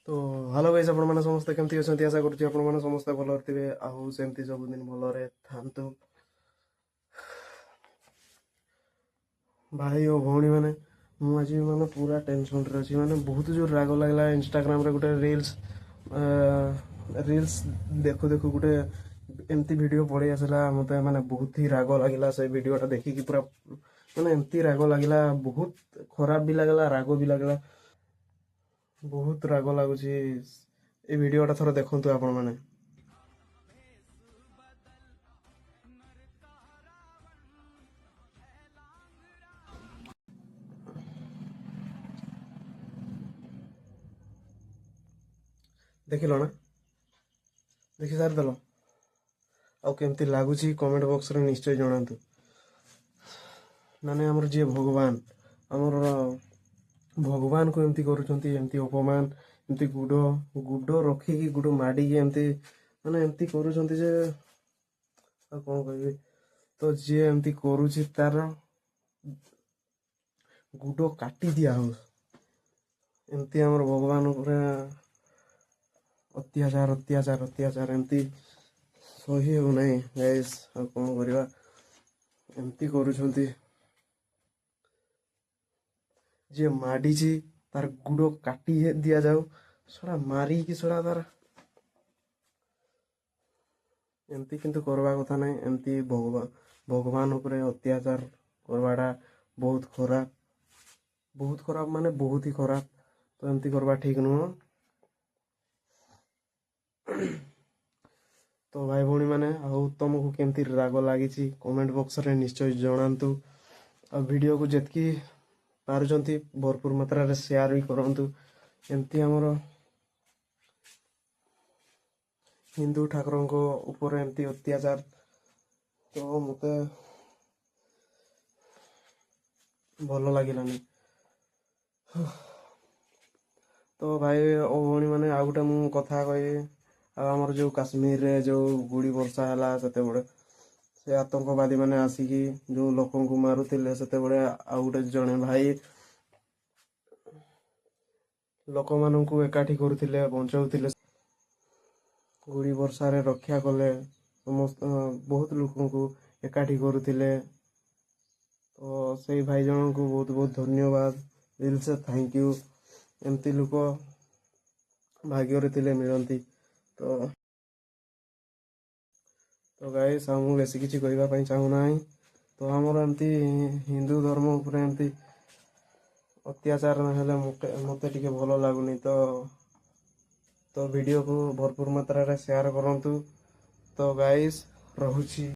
तो hello guys आपण माने समस्त केमती अछंती आशा करूची आपण माने समस्त भलो थिबे आउ सेमती सब दिन भलोरे थांतु भाई ओ भौणी माने मु आज माने पूरा टेंशन रे अछि माने बहुत जोर राग लागला इंस्टाग्राम रे गुटे रील्स देखु देखु गुटे एमती वीडियो पड़े आसला मते माने बहुत ही राग लागला से वीडियोटा देखि कि पूरा माने एमती राग लागला बहुत खराब भी लागला राग भी लागला बहुत राग लागुची ए वीडियोटा थोड़ा देखंतु आपण माने देखिलो ना देखि सार देलो आउ केमती लागुची कमेंट बॉक्स रे निश्चय जणांतु माने हमर जे भगवान हमर भगवान को एमती करूचंती एमती अपमान एमती गुडो गुडो रखी कि गुडो माडी कि एमती माने एमती करूचंती जे आ कोन कहबी तो जे एमती करूची तार गुडो काटी दिया हो एमती हमर भगवान ऊपर अत्याचार अत्याचार अत्याचार एमती सही हो नहीं गाइस आ कोन करबा एमती करूचंती जे माडीची तार गुडो काटी दिया जाऊ सड़ा मारी कि सड़ा तार एमती किंतु करवा कथा नहीं एमती भगवान उपरे अत्याचार करवाटा बहुत खराब माने बहुत ही खराब तो एमती करवा ठीक नुह तो भाई भौणी माने आउ तुमको केमती राग लागी कमेंट बॉक्स रे निश्चय जणांतु आ वीडियो को जेतकी पारुचंती भरपूर मात्रा रे शेयर भी करंतु एमती हमर हिंदू ठाकुर को ऊपर एमती अत्याचार तो मते भल लगिलानी तो भाई ओ भौणी माने आ गुटे मु कथा कहबी आमर जो काश्मीर रे जो गुड़ी वर्षा है से से आतंकवादी मैंने आसिकी जो लोक को मारुले से आ गोटे जड़े भाई लोक मान एकाठी करुले बचाऊले गुड़ी वर्षा रे रक्षा कले समस्त बहुत लोक को एकाठी करुले तो से भाई जन को बहुत बहुत धन्यवाद दिल से थैंक यू एमती लोक भाग्य थे मिलती तो तो गाइस हम बेसी किसी कहवाई चाहूना तो आमर एमती हिंदू धर्म उपर एमती अत्याचार ना हेले मते टिके भल लगुनि तो वीडियो को भरपूर मात्रा रे शेयर करंतु तो गाइस रहुची।